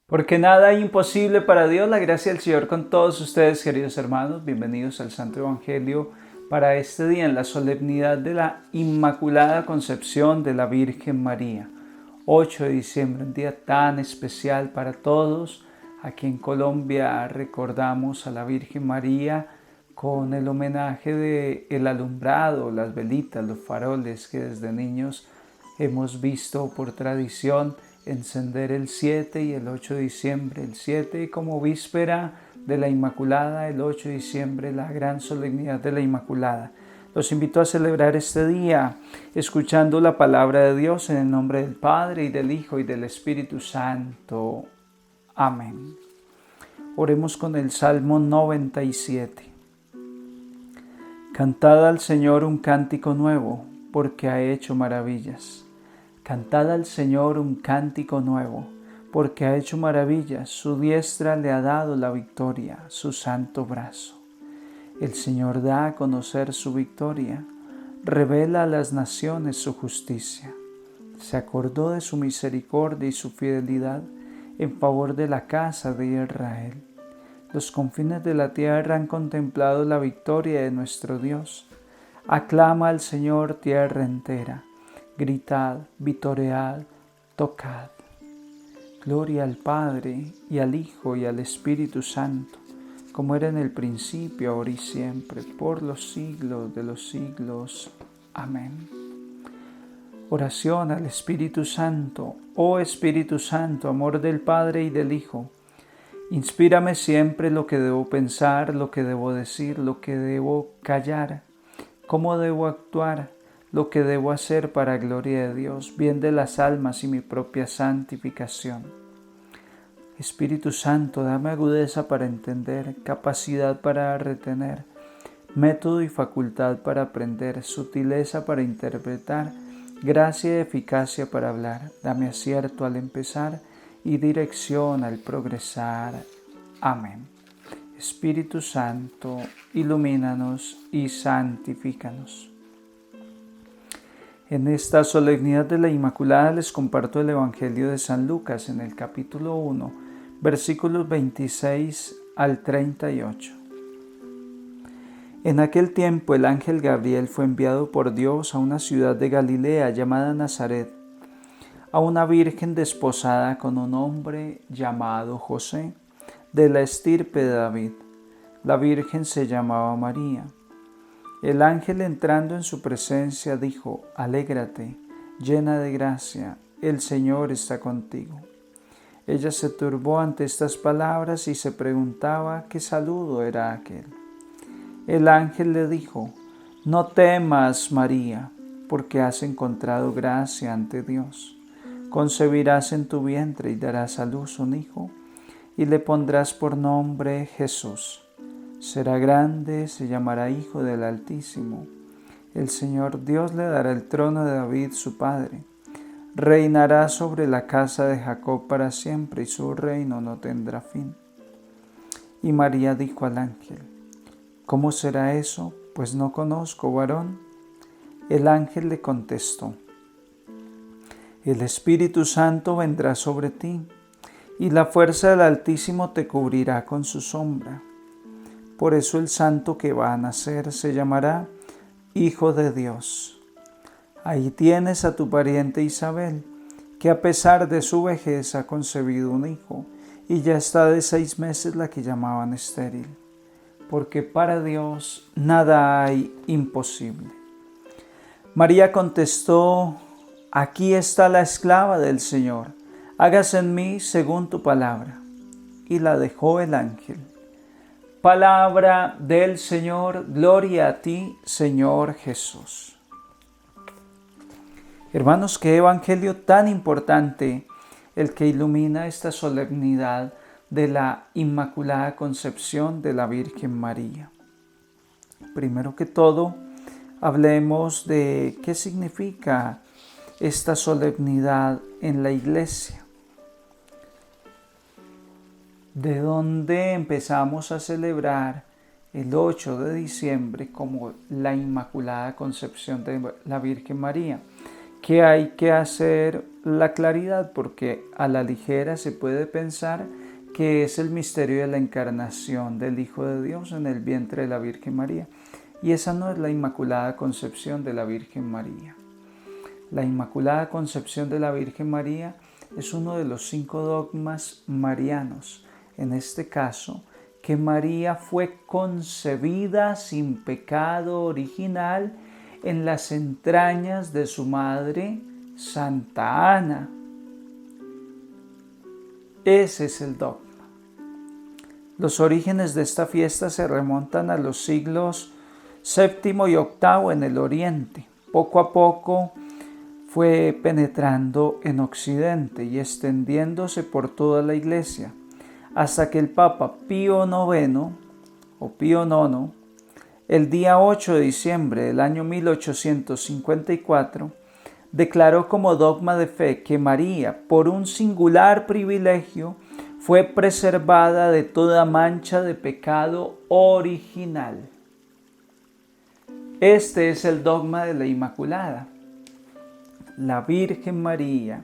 Porque nada hay imposible para Dios, la gracia del Señor con todos ustedes, queridos hermanos. Bienvenidos al Santo Evangelio para este día, en la solemnidad de la Inmaculada Concepción de la Virgen María. 8 de diciembre, un día tan especial para todos. Aquí en Colombia recordamos a la Virgen María con el homenaje de el alumbrado, las velitas, los faroles que desde niños hemos visto por tradición encender el 7 y el 8 de diciembre. El 7 como víspera de la Inmaculada, el 8 de diciembre la gran solemnidad de la Inmaculada. Los invito a celebrar este día escuchando la palabra de Dios en el nombre del Padre y del Hijo y del Espíritu Santo. Amén. Oremos con el Salmo 97. Cantad al Señor un cántico nuevo, porque ha hecho maravillas. Cantad al Señor un cántico nuevo, porque ha hecho maravillas. Su diestra le ha dado la victoria, su santo brazo. El Señor da a conocer su victoria, revela a las naciones su justicia. Se acordó de su misericordia y su fidelidad en favor de la casa de Israel. Los confines de la tierra han contemplado la victoria de nuestro Dios. Aclama al Señor tierra entera. Gritad, vitoread, tocad. Gloria al Padre, y al Hijo, y al Espíritu Santo, como era en el principio, ahora y siempre, por los siglos de los siglos. Amén. Oración al Espíritu Santo. Oh Espíritu Santo, amor del Padre y del Hijo, inspírame siempre lo que debo pensar, lo que debo decir, lo que debo callar, cómo debo actuar, lo que debo hacer para gloria de Dios, bien de las almas y mi propia santificación. Espíritu Santo, dame agudeza para entender, capacidad para retener, método y facultad para aprender, sutileza para interpretar, gracia y eficacia para hablar. Dame acierto al empezar y dirección al progresar. Amén. Espíritu Santo, ilumínanos y santifícanos. En esta solemnidad de la Inmaculada les comparto el Evangelio de San Lucas en el capítulo 1, versículos 26 al 38. En aquel tiempo el ángel Gabriel fue enviado por Dios a una ciudad de Galilea llamada Nazaret, a una virgen desposada con un hombre llamado José, de la estirpe de David. La virgen se llamaba María. El ángel, entrando en su presencia, dijo: Alégrate, llena de gracia, el Señor está contigo. Ella se turbó ante estas palabras y se preguntaba qué saludo era aquel. El ángel le dijo: No temas, María, porque has encontrado gracia ante Dios. Concebirás en tu vientre y darás a luz un hijo, y le pondrás por nombre Jesús. Será grande, se llamará Hijo del Altísimo. El Señor Dios le dará el trono de David su padre. Reinará sobre la casa de Jacob para siempre, y su reino no tendrá fin. Y María dijo al ángel: ¿Cómo será eso? Pues no conozco varón. El ángel le contestó: El Espíritu Santo vendrá sobre ti, y la fuerza del Altísimo te cubrirá con su sombra. Por eso el santo que va a nacer se llamará Hijo de Dios. Ahí tienes a tu pariente Isabel, que a pesar de su vejez ha concebido un hijo, y ya está de 6 meses la que llamaban estéril, porque para Dios nada hay imposible. María contestó: Aquí está la esclava del Señor, hágase en mí según tu palabra. Y la dejó el ángel. Palabra del Señor, gloria a ti, Señor Jesús. Hermanos, qué evangelio tan importante el que ilumina esta solemnidad de la Inmaculada Concepción de la Virgen María. Primero que todo, hablemos de qué significa esta solemnidad en la Iglesia. De dónde empezamos a celebrar el 8 de diciembre como la Inmaculada Concepción de la Virgen María. que hay que hacer la claridad, porque a la ligera se puede pensar que es el misterio de la encarnación del Hijo de Dios en el vientre de la Virgen María. Y esa no es la Inmaculada Concepción de la Virgen María. La Inmaculada Concepción de la Virgen María es uno de los 5 dogmas marianos. En este caso, que María fue concebida sin pecado original en las entrañas de su madre, Santa Ana. Ese es el dogma. Los orígenes de esta fiesta se remontan a los siglos VII y VIII en el Oriente. Poco a poco fue penetrando en Occidente y extendiéndose por toda la Iglesia, hasta que el Papa Pío IX, el día 8 de diciembre del año 1854, declaró como dogma de fe que María, por un singular privilegio, fue preservada de toda mancha de pecado original. Este es el dogma de la Inmaculada. La Virgen María,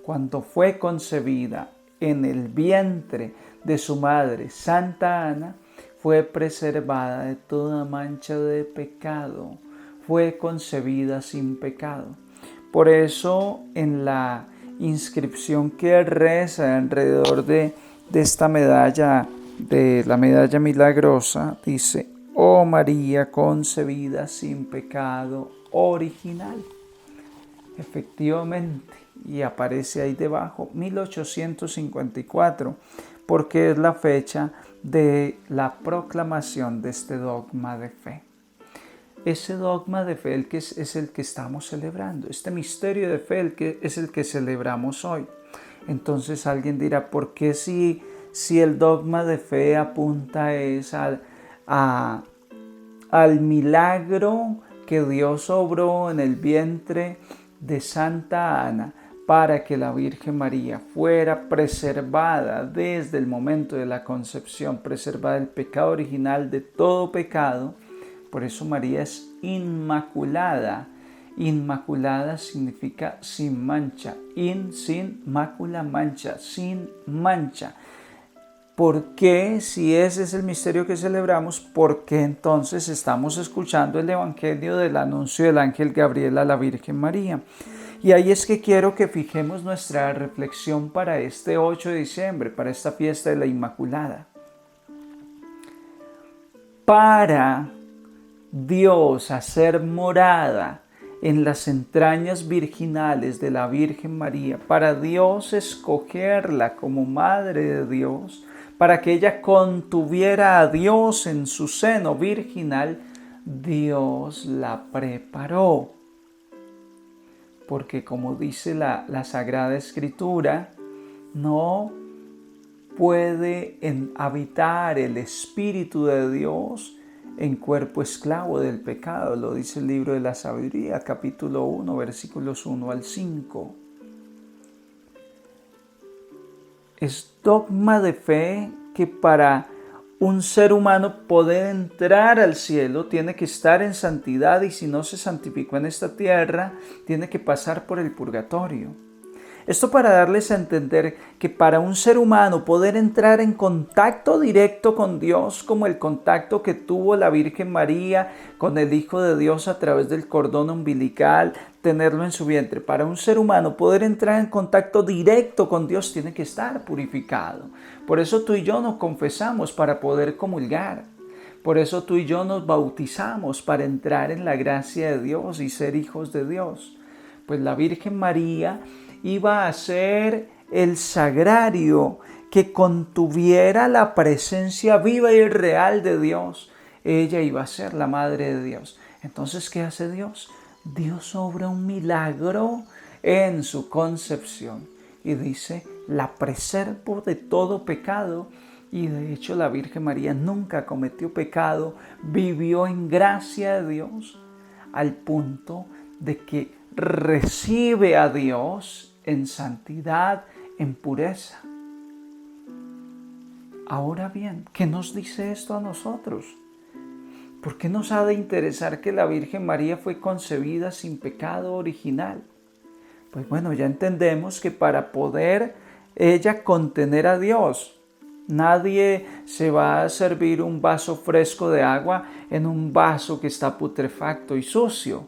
cuando fue concebida en el vientre de su madre, Santa Ana, fue preservada de toda mancha de pecado, fue concebida sin pecado. Por eso en la inscripción que reza alrededor de esta medalla, de la medalla milagrosa, dice: Oh María concebida sin pecado original. Efectivamente, y aparece ahí debajo 1854, porque es la fecha de la proclamación de este dogma de fe. Ese dogma de fe es el que estamos celebrando, este misterio de fe es el que celebramos hoy. Entonces alguien dirá: ¿por qué si el dogma de fe apunta al milagro que Dios obró en el vientre de Santa Ana para que la Virgen María fuera preservada desde el momento de la concepción, preservada del pecado original, de todo pecado? Por eso María es inmaculada. Inmaculada significa sin mancha. Sin mácula, mancha, sin mancha. ¿Por qué, si ese es el misterio que celebramos, por qué entonces estamos escuchando el Evangelio del anuncio del ángel Gabriel a la Virgen María? Y ahí es que quiero que fijemos nuestra reflexión para este 8 de diciembre, para esta fiesta de la Inmaculada. Para Dios hacer morada en las entrañas virginales de la Virgen María, para Dios escogerla como Madre de Dios, para que ella contuviera a Dios en su seno virginal, Dios la preparó. Porque como dice la Sagrada Escritura, no puede habitar el Espíritu de Dios en cuerpo esclavo del pecado. Lo dice el libro de la Sabiduría, capítulo 1, versículos 1 al 5. Es dogma de fe que para un ser humano poder entrar al cielo tiene que estar en santidad, y si no se santificó en esta tierra, tiene que pasar por el purgatorio. Esto para darles a entender que para un ser humano poder entrar en contacto directo con Dios, como el contacto que tuvo la Virgen María con el Hijo de Dios a través del cordón umbilical, tenerlo en su vientre, para un ser humano poder entrar en contacto directo con Dios tiene que estar purificado. Por eso tú y yo nos confesamos para poder comulgar. Por eso tú y yo nos bautizamos para entrar en la gracia de Dios y ser hijos de Dios. Pues la Virgen María iba a ser el sagrario que contuviera la presencia viva y real de Dios. Ella iba a ser la Madre de Dios. Entonces, ¿qué hace Dios? Dios obra un milagro en su concepción y dice: la preservo de todo pecado. Y de hecho la Virgen María nunca cometió pecado, vivió en gracia de Dios, al punto de que recibe a Dios en santidad, en pureza. Ahora bien, ¿qué nos dice esto a nosotros? ¿Por qué nos ha de interesar que la Virgen María fue concebida sin pecado original? Pues bueno, ya entendemos que para poder ella contener a Dios, nadie se va a servir un vaso fresco de agua en un vaso que está putrefacto y sucio.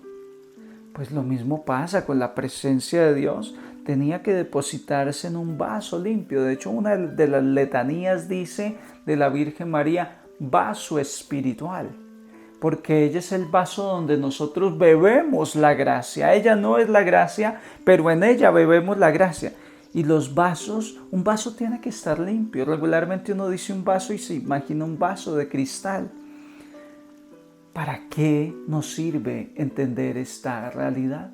Pues lo mismo pasa con la presencia de Dios. Tenía que depositarse en un vaso limpio. De hecho, una de las letanías dice de la Virgen María, vaso espiritual, porque ella es el vaso donde nosotros bebemos la gracia. Ella no es la gracia, pero en ella bebemos la gracia. Y los vasos, un vaso tiene que estar limpio. Regularmente uno dice un vaso y se imagina un vaso de cristal. ¿Para qué nos sirve entender esta realidad?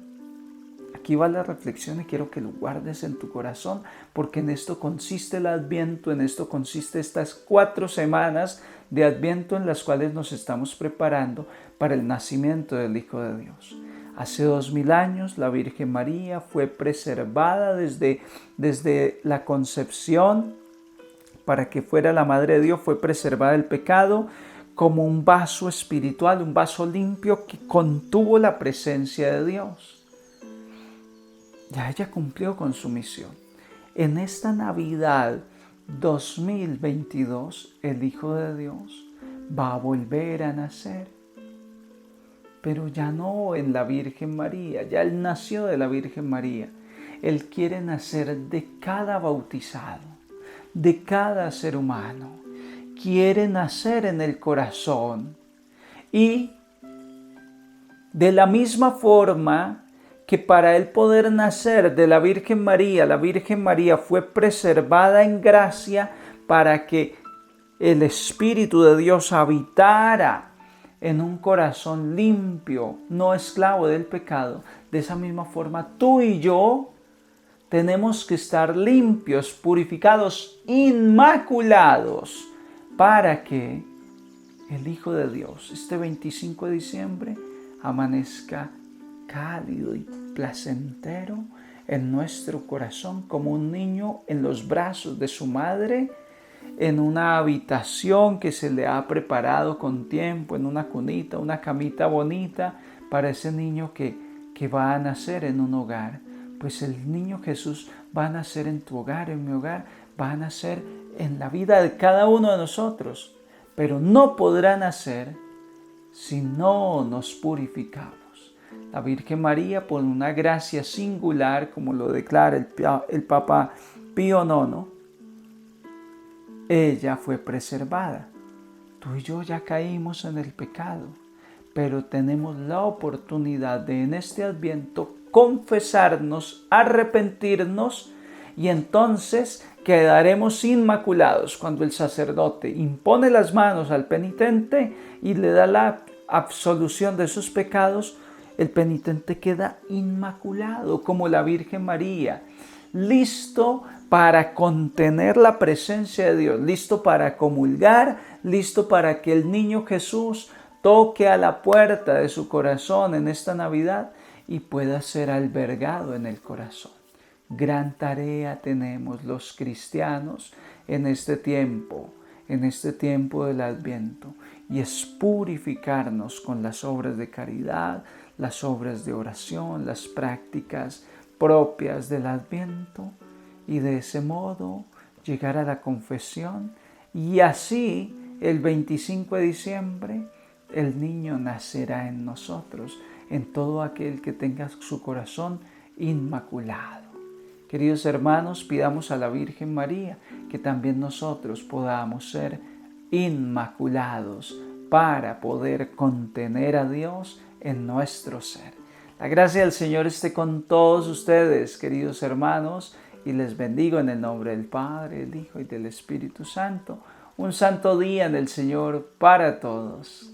Aquí va la reflexión y quiero que lo guardes en tu corazón, porque en esto consiste el Adviento, en esto consiste estas 4 semanas de Adviento en las cuales nos estamos preparando para el nacimiento del Hijo de Dios. Hace 2000 años la Virgen María fue preservada desde la concepción para que fuera la Madre de Dios, fue preservada del pecado como un vaso espiritual, un vaso limpio que contuvo la presencia de Dios. Ya ella cumplió con su misión. En esta Navidad 2022, el Hijo de Dios va a volver a nacer. Pero ya no en la Virgen María, ya Él nació de la Virgen María. Él quiere nacer de cada bautizado, de cada ser humano. Quiere nacer en el corazón. Y de la misma forma que para Él poder nacer de la Virgen María fue preservada en gracia para que el Espíritu de Dios habitara en un corazón limpio, no esclavo del pecado. De esa misma forma, tú y yo tenemos que estar limpios, purificados, inmaculados, para que el Hijo de Dios, este 25 de diciembre, amanezca cálido y placentero en nuestro corazón, como un niño en los brazos de su madre, en una habitación que se le ha preparado con tiempo, en una cunita, una camita bonita para ese niño que va a nacer en un hogar. Pues el niño Jesús va a nacer en tu hogar, en mi hogar, va a nacer en la vida de cada uno de nosotros, pero no podrá nacer si no nos purificamos. La Virgen María, por una gracia singular, como lo declara el Papa Pío IX, ella fue preservada. Tú y yo ya caímos en el pecado, pero tenemos la oportunidad de en este Adviento confesarnos, arrepentirnos, y entonces quedaremos inmaculados. Cuando el sacerdote impone las manos al penitente y le da la absolución de sus pecados, el penitente queda inmaculado como la Virgen María, listo para contener la presencia de Dios, listo para comulgar, listo para que el niño Jesús toque a la puerta de su corazón en esta Navidad y pueda ser albergado en el corazón. Gran tarea tenemos los cristianos en este tiempo del Adviento, y es purificarnos con las obras de caridad, las obras de oración, las prácticas propias del Adviento, y de ese modo llegar a la confesión, y así el 25 de diciembre el niño nacerá en nosotros, en todo aquel que tenga su corazón inmaculado. Queridos hermanos, pidamos a la Virgen María que también nosotros podamos ser inmaculados para poder contener a Dios en nuestro ser. La gracia del Señor esté con todos ustedes, queridos hermanos, y les bendigo en el nombre del Padre, del Hijo y del Espíritu Santo. Un santo día en el Señor para todos.